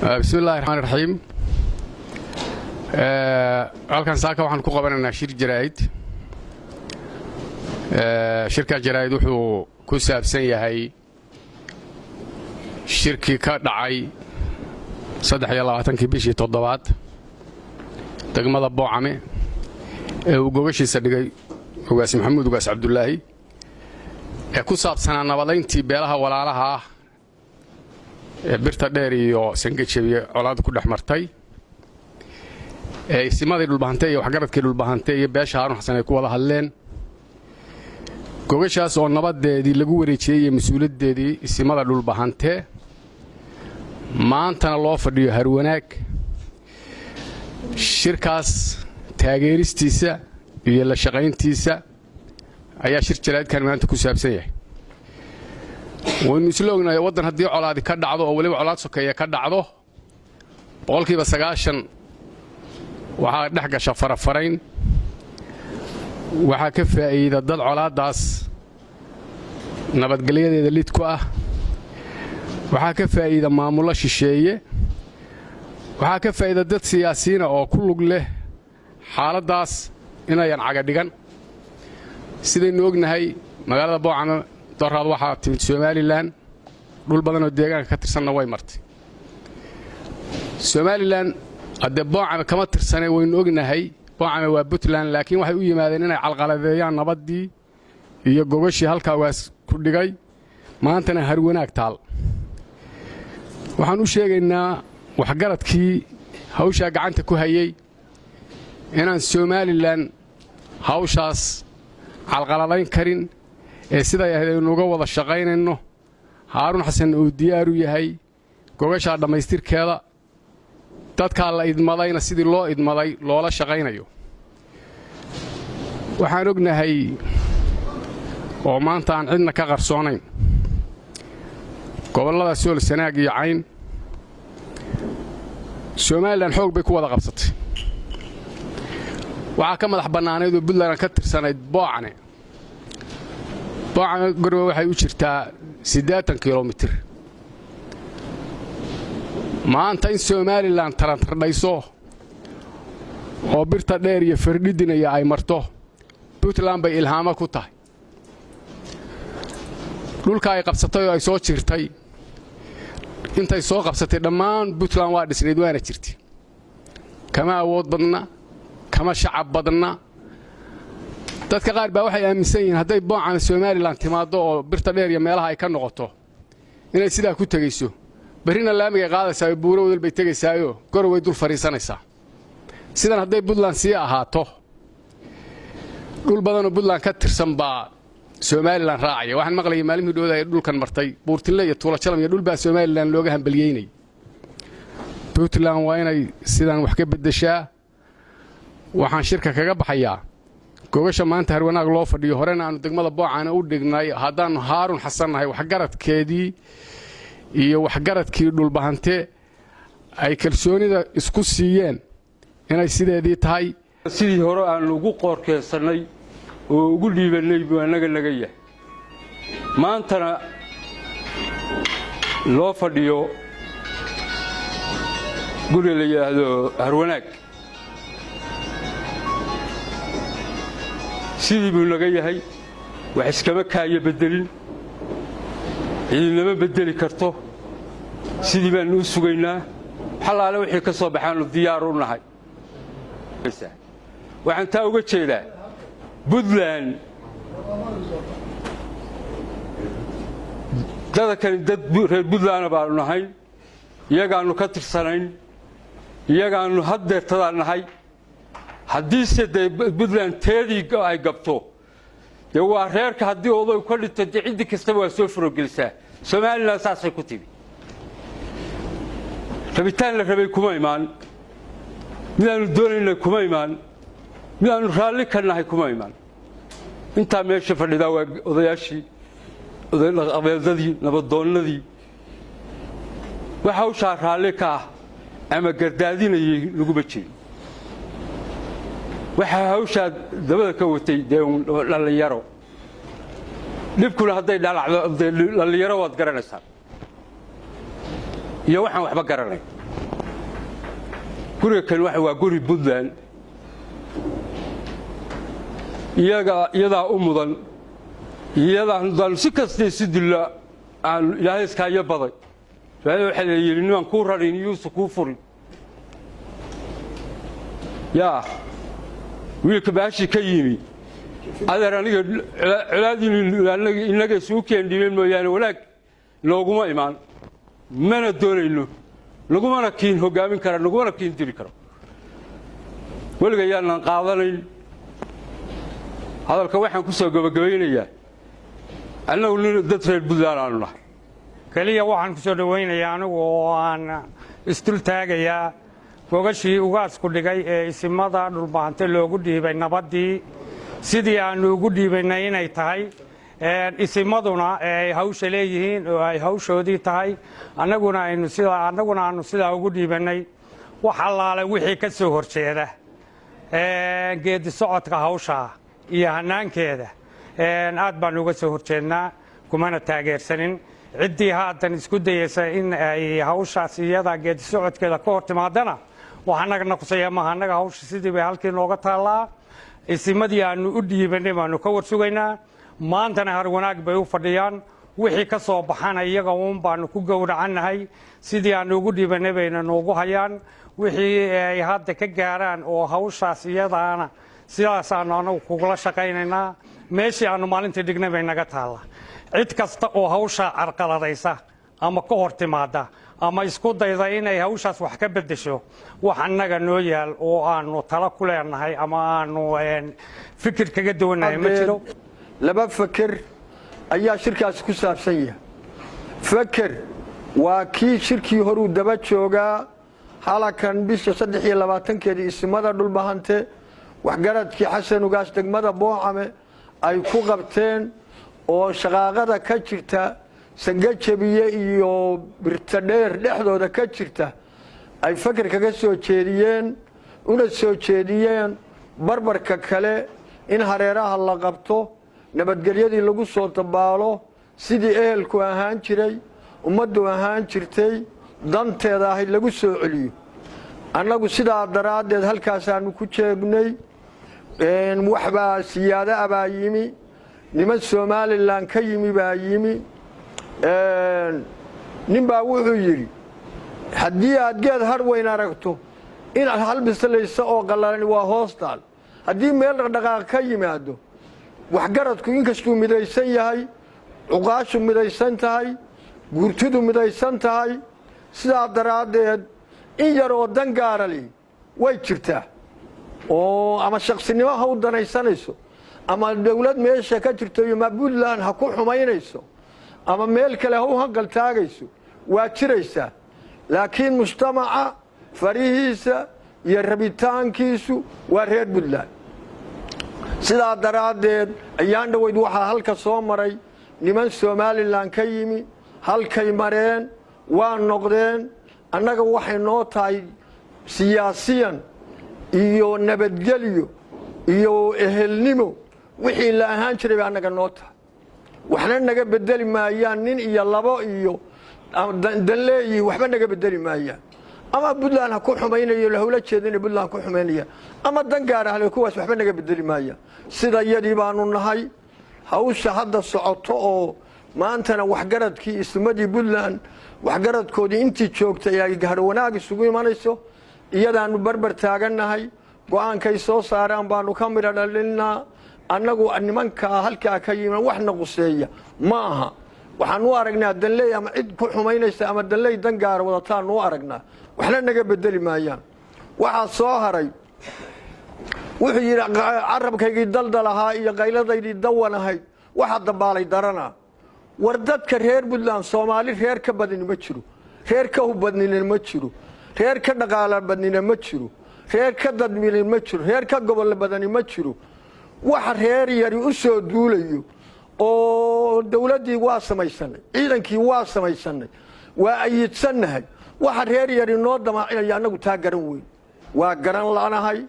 بسم الله الرحمن الرحيم. halkan saaka waxaan ku qabanaynaa shir jaraa'id. shirka jaraa'id wuxuu ku saabsan yahay shirkii ka dhacay 23 bishii 7aad degmada Boocame ee uu gogashiisa dhigay Ugaas Maxamuud Ugaas Cabdullaahi ee ku saabsanaa nabadayntii beelaha walaalaha ah ee birta dheer iyo sangajabiye colaad ku dhaxmartay ee isimadii dhulbahantay iyo waxgaradkii dhulbahantay iyo beesha Haarun Xasan ay ku wada hadleen gogashaas oo nabadeedii lagu wareejiyay mas'uuliyadeedii isimada dhulbahantay maantana loo fadhiyo harwanaag shirkaas taageeristiisa iyo la shaqayntiisa ayaa shir jaraa'idkan maanta ku saabsan yahay waynu isla ognahay wadan haddii colaadi ka dhacdo oo waliba colaad sokeeya ka dhacdo boqolkiiba 90 waxaa dhex gasha farafarayn waxaa ka faa'iida dad colaadaas nabadgelyadeeda lid ku ah waxaa ka faa'iida maamulo shisheeye waxaa ka faa'iida dad siyaasiyiin oo ku lug leh xaaladaas inayan caga dhigan sidaynu ognahay magaalada Boocame dooraad waxaa timid Somaliland dhul badan oo deegaanka ka tirsanna way martay Somaliland hadda Boocame kama tirsanay waynu ognahay Boocame waa Puntland laakiin waxay u yimaadeen inay calqaladeeyaan nabadii iyo gogashii halka waas ku dhigay maantana harwanaag taal waxaan u sheegaynaa waxgaradkii hawsha gacanta ku hayay inaan Somaliland hawshaas calqaladayn karin ee siday aynu uga wada shaqaynayno Haarun Xasan uu diyaar u yahay gogasha dhamaystirkeeda dadka la idmadayna sidii loo idmaday loola shaqaynayo waxaan ognahay oo maanta aan cidna ka qarsoonayn gobolada Sool Sanaag iyo Cayn Somaliland xoog bay ku wada qabsatay waxa ka madax banaaneed oo Puntland ka tirsanayd Boocame Garowe waxay u jirtaa 80 kilomitir maanta in Somaliland tarantardayso oo birta dheer iyo fardhidinaya ay marto Puntland bay ilhaamo ku tahay dhulka ay qabsatay oo ay soo jirtay intay soo qabsatay dhammaan Puntland waa dhisneed waana jirtay kama awood badna kama shacab badna dadka qaar baa waxay aaminsan yihiin haday Boocame Somaliland timaado oo birta dheer iyo meelaha ay ka noqoto inay sidaa ku tagayso barina laamiga qaadaysaa buuro wadal bay tagaysaayo Garowe dul fariisanaysaa sidan haday Puntland si ahaato dhul badan oo Puntland ka tirsan baa Somaliland raacaya waxaan maqlay maalmihii dhowday dhulkan martay buurtile iyo tuula jalam iyo dhul baa Somaliland looga hambalyeynay Puntland waa inay sidan wax ka bedeshaa waxaan shirka kaga baxayaa gogasha maanta harwanaag loo fadhiyo horena aanu degmada Boocame u dhignay hadaan Haarun Xasan nahay waxgaradkeedii iyo waxgaradkii dhulbahante ay kalsoonida isku siiyeen inay sideedii tahay sidii hore aan ugu qorkeysanay oo ugu dhiibanay buu anaga naga yahay maantana loo fadhiyo guri la yiraahdo harwanaag sidii buu naga yahay wax iskama kaayo bedelin idinama bedeli karto sidii baan u sugaynaa xalaale wixii ka soo baxaan diyaar u nahay waxaan taa uga jeedaa Puntland dad reer Puntland baa nahay iyagaanu ka tirsanayn iyagaanu haddeertada nahay haddii sidee Puntland teedii ay gabto de waa reerka haddii oday ka dhinto cid kasta waa soo furogelisaa Somaliland saasay ku tibi rabitaan la rabay kuma imaan midaanu doonayna kuma imaan midaanu raalli ka nahay kuma imaan inta meesha fadhida waa odayaashii odayaashii nabadoonnadii waxa uu raalli ka ah ama gardaadinayay lagu bajiyay waxa hawsha dabada ka watay dhalinyaro dhibkuna haday dhalacdo dhalinyaro waad garanaysaa iyo waxaan waxba garanay guriga kan waa guri Puntland iyadaa u mudan iyadaa si kasta si dilla aan ilaahay iska ya baday waxa la yiri inaan ku rarin yuusu ku furin yaa wiilka baashi ka yimi adeer aniga culaadin inaga soo keendiyeen mooyaan walaag looguma imaan mana doonayno lagumana kiin hogaamin kara lagumana kiin diri karo waliga yaan qaadanayn hadalka waxaan ku soo gabagabeynayaa annagu dad reer Puntland aanu nahay kaliya waxaan ku soo dhaweynayaa anigu oo aan istul taagayaa gogashii ugaas ku dhigay ee isimada dhulbaante loogu dhiibay nabadii sidii aanu ugu dhiibaynay inay tahay isimaduna ay hawsha leeyihiin oo ay hawshoodii tahay annaguna aanu sidaa ugu dhiibanay wax allaale wixii ka soo horjeeda geedi socodka hawsha iyo hanaankeeda aad baan uga soo horjeednaa kumana taageersanin ciddii haatan isku dayeysa in ay hawshaas iyada geedi socodkeeda ka hor timaadana wax annaga naqusaya maaha annaga hawsha sidii bay halkii nooga taallaa isimadii aanu u dhiibanay baanu ka warsugaynaa maantana har wanaag bay u fadhiyaan wixii ka soo baxana iyaga uun baanu ku gowracannahay sidii aanu ugu dhiibanay bayna noogu hayaan wixii ay hadda ka gaaraan oo hawshaas iyadaana sidaasaanu anagu kugula shaqaynaynaa meeshii aanu maalintii dhignay bay naga taalla cid kasta oo hawshaa carqaladaysa ama ka hor timaada ama isku dayda inay hawshaas wax ka beddesho wax annaga noo yaal oo aanu tala ku leenahay ama aanu fikir kaga duwannahay ma jiro laba fakir ayaa shirkaasi ku saabsan yahay fakir waa kii shirkii horuu daba joogaa halakan bisha 23keedii isimada dhulbahante waxgaradkii xasan ugaas degmada boocame ay ku qabteen oo shaqaaqada ka jirta sangajabiye iyo birtadheer dhexdooda ka jirta ay fakir kaga soo jeediyeen una soo jeediyeen barbarka kale in hareeraha la qabto nabadgelyadii lagu soo dabaalo sidii ehelku ahaan jiray ummaddu ahaan jirtay danteeda ahayd lagu soo celiyo annagu sidaa daraaddeed halkaasaanu ku jeegnay waxbaa siyaado abaa yimi niman Somaliland ka yimi baa yimi ninbaa wuxuu yidhi haddii aad geed har weyn aragto inaad halbisalayso oo qallalan waa hoostaal haddii meel dhaqdhaqaaq ka yimaado waxgaradku inkastuu midaysan yahay cuqaashu midaysan tahay guurtidu midaysan tahay sidaa daraaddeed in yar oo dan gaara leh way jirtaa oo ama shaqsinimo ha u danaysanayso ama dawlad meesha ka jirto iyo Puntland ha ku xumaynayso ama meel kale ha u hanqal taagayso waa jiraysaa laakiin mujtamaca farihiisa iyo rabitaankiisu waa reer Puntland sidaa daraaddeed ayaan dhaweyd waxaa halka soo maray niman Somaliland ka yimi halkay mareen waa noqdeen annaga waxay noo tahay siyaasiyan iyo nabadgelyo iyo ehelnimo wixii la ahaan jiray baa annaga noo tahay waxna naga bedeli maayaan nin iyo labo iyo danleeyi waxba naga bedeli maayaan ama Puntland ha ku xumaynayo la hawla jeedina Puntland ku xumaynaya ama dan gaar ah le kuwaas waxba naga bedeli maayaan sida yadii baanu nahay hawsha hadda socoto oo maantana waxgaradkii ismadii Puntland waxgaradkoodii intii joogtay ay gaar wanaag isugu imanayso iyadaanu barbar taagannahay go'aankay soo saaraan baanu ka mid dhalinaa annagu nimanka halka ka yimaan waxna quseeya ma aha waxaan u aragnaa danley ama cid ku xumaynaysa ama danley dan gaar wadataan u aragnaa waxna naga bedeli maayaan waxa soo haray wuxuu yiri carabkaygii daldalahaa iyo qayladaydii dawanahay waxa dabaalay darana war dadka reer Puntland Soomaali reer ka badani ma jiro reer ka u badnina ma jiro reer ka dhaqaala badnina ma jiro reer ka dadmiin ma jiro reer ka gobol badani ma jiro waxa reer yari u soo duulayo oo dawladii waa samaysanay ciidankii waa samaysanay waa ayidsannahay waxa reer yari noo damaacinaya anagu taa garan weyn waa garan laanahay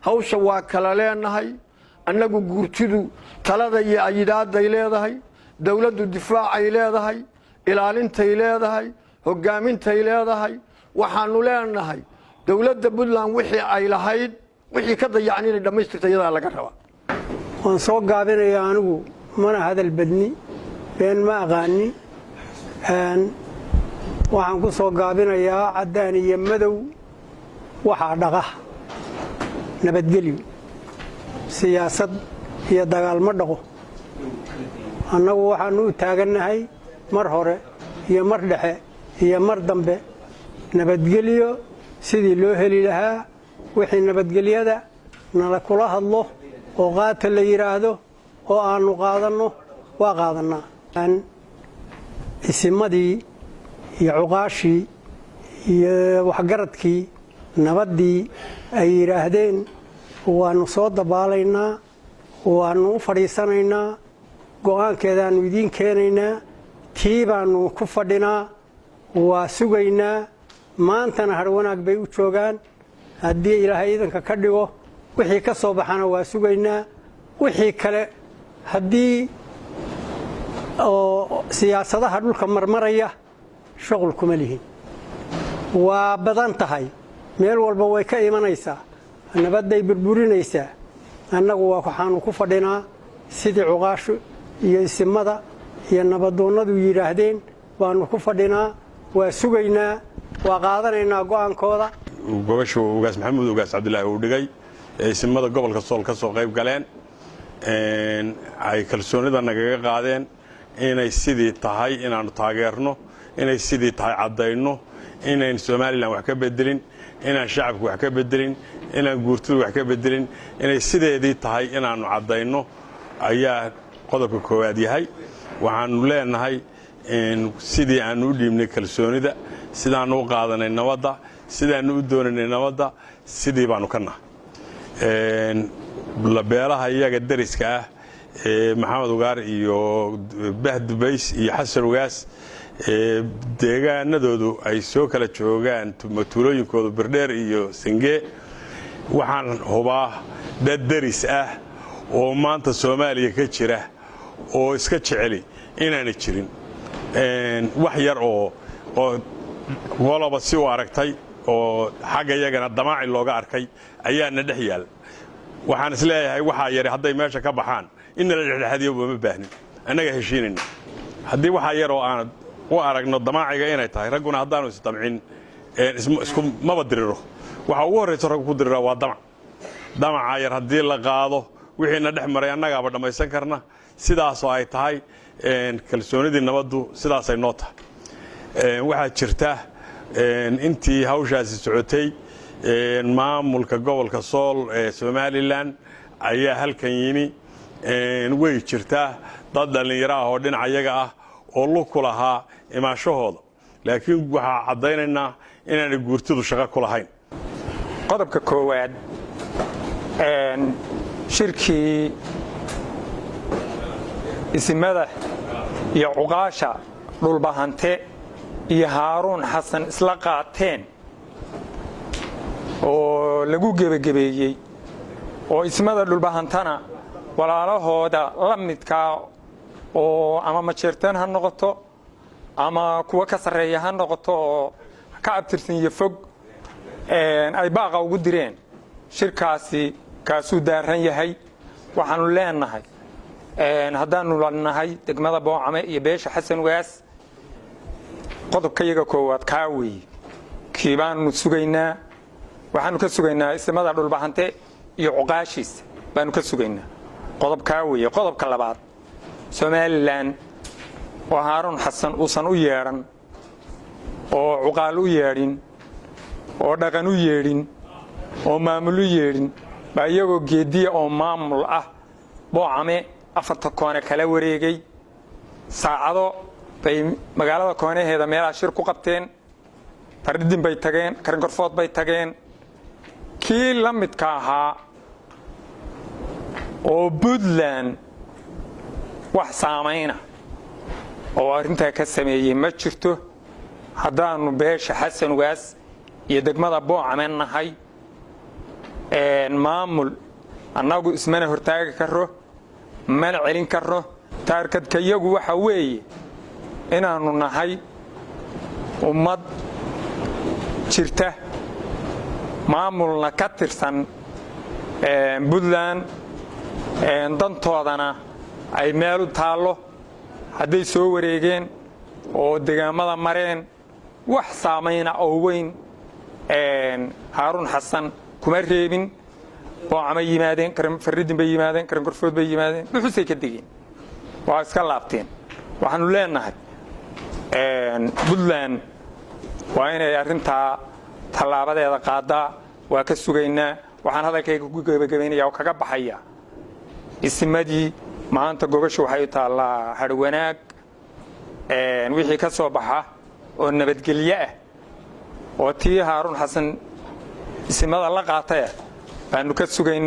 hawsha waa kala leenahay annagu guurtidu talada iyo ayidaad ay leedahay dawladdu difaac ay leedahay ilaalintay leedahay hogaaminta ay leedahay waxaanu leenahay dowladda Puntland wixii ay lahayd wixii ka dayacnay inay dhamaystirto iyada laga rabaa waan soo gaabinayaa anigu mana hadal badni been ma aqaani waxaan ku soo gaabinayaa caddaan iyo madow waxaa dhaqa nabadgelyo siyaasad iyo dagaal ma dhaqo annagu waxaanu u taagannahay mar hore iyo mar dhexe iyo mar dambe nabadgelyo sidii loo heli lahaa wixii nabadgelyada nala kula hadlo oo qaata la yiraahdo oo aanu qaadanno waa qaadanaa isimadii iyo cuqaashii iyo waxgaradkii nabaddii ay yidhaahdeen waannu soo dabaalaynaa waannu u fadhiisanaynaa go'aankeedaannu idiin keenaynaa tii baannu ku fadhinaa waa sugaynaa maantana harwanaag bay u joogaan haddii ilaahay idanka ka dhigo wixii ka soo baxana waa sugaynaa wixii kale haddii oo siyaasadaha dhulka marmaraya shuqul kuma lihin waa badan tahay meel walba way ka imanaysaa nabadday burburinaysaa annagu waxaanu ku fadhinaa sidii cuqaashu iyo isimada iyo nabadoonnadu yidhaahdeen baanu ku fadhinaa waa sugaynaa waa qaadanaynaa go'aankooda gobashu ugaas maxamuud ugaas cabdilaahi uu dhigay isimada gobolka sool ka soo qayb galeen ay kalsoonida nagaga qaadeen inay sidii tahay inaannu taageerno inay sidii tahay caddayno inayn somalilan wax ka bedelin inaan shacabku wax ka bedelin inaan guurtidu wax ka bedelin inay sideedii tahay inaannu caddayno ayaa qodobka koowaad yahay waxaannu leenahay sidii aannu u dhiibnay kalsoonida sidaannu u qaadanay nabadda sidaannu u doonaynay nabadda sidii baannu ka nahay beelaha iyaga dariska ah maxamed ugaar iyo bahdubays iyo xasan ugaas deegaanadoodu ay soo kala joogaan tuulooyinkoodu birdheer iyo sangee waxaan hubaa dad daris ah oo maanta soomaaliya ka jira oo iska jeceli inaanay jirin wax yar oo waloba si u aragtay oo xagga iyagana damaaci looga arkay ayaana dhex yaal waxaan isleeyahay waxaa yari hadday meesha ka baxaan in la dhexdhexaadiyo uma baahnin annaga heshiinayna haddii waxaa yar oo aan u aragno damaaciga inay tahay ragguna haddaanu isdamcin isku maba diriro waxa ugu horrayso raggu ku dirira waa damacaa yar haddii la qaado wixiina dhex maray annagaaba dhammaysan karna sidaasoo ay tahay kalsoonidii nabaddu sidaasay noo tahay waxaa jirta intii hawshaasi socotay maamulka gobolka sool ee somalilan ayaa halkan yimi way jirtaa dad dhallinyaro ah oo dhinaca iyaga ah oo lug ku lahaa imaanshahooda laakiin waxaa caddaynaynaa inaanay guurtidu shaqo ku lahayn qodobka koowaad shirkii isimada iyo cuqaasha dhulbahante iyo haaruun xasan isla qaateen oo lagu gebagebeeyey oo ismada dhulbahantana walaalahooda la midkaa oo ama majeerteen ha noqoto ama kuwa ka sarreeya ha noqoto oo ka abtirsan iyo fog ay baaqa ugu direen shirkaasi kaasuu daaran yahay waxaanu leenahay haddaanu nahay degmada boocame iyo beesha xasan ugaas qodobka iyaga koowaad kaa weeye kii baanu sugaynaa waxaanu ka sugaynaa ismada dhulbahante iyo cuqaashiisa baanu ka sugaynaa qodobkaa weeye qodobka labaad somalilan oo haaruun xasan uusan u yeedhan oo cuqaal u yeedhin oo dhaqan u yeedhin oo maamul u yeedhin baa iyagoo geediya oo maamul ah boocame afarta koone kala wareegay saacado bay magaalada koonaheeda meelaha shir ku qabteen fardhin bay tageen karinkorfood bay tageen kii la midka ahaa oo Puntland wax saamayna oo arrintaa ka sameeyey ma jirto haddaanu beesha xasan ugaas iyo degmada boocame nahay maamul annagu ismana hortaagi karo mana celin karo taarkadka iyagu waxa weeye inaannu nahay ummad jirta maamulna ka tirsan Puntland dantoodana ay meel u taallo hadday soo wareegeen oo deegaamada mareen wax saamayna oo weyn Haaruun Xasan kuma reebin boocama yimaadeen Faridin bay yimaadeen Korfood bay yimaadeen wuxuusay ka digeen waa iska laabteen waxaanu leenahay Puntland waa inay arrintaa tallaabadeeda qaadaa waa ka sugaynaa waxaan hadalkayga ku gabagabaynayaa oo kaga baxaya ismadii maanta gobashu waxay u taallaa harwanaag wixii ka soo baxa oo nabadgelyo ah oo tii Haaruun Xasan ismada la qaatay baanu ka sugaynaa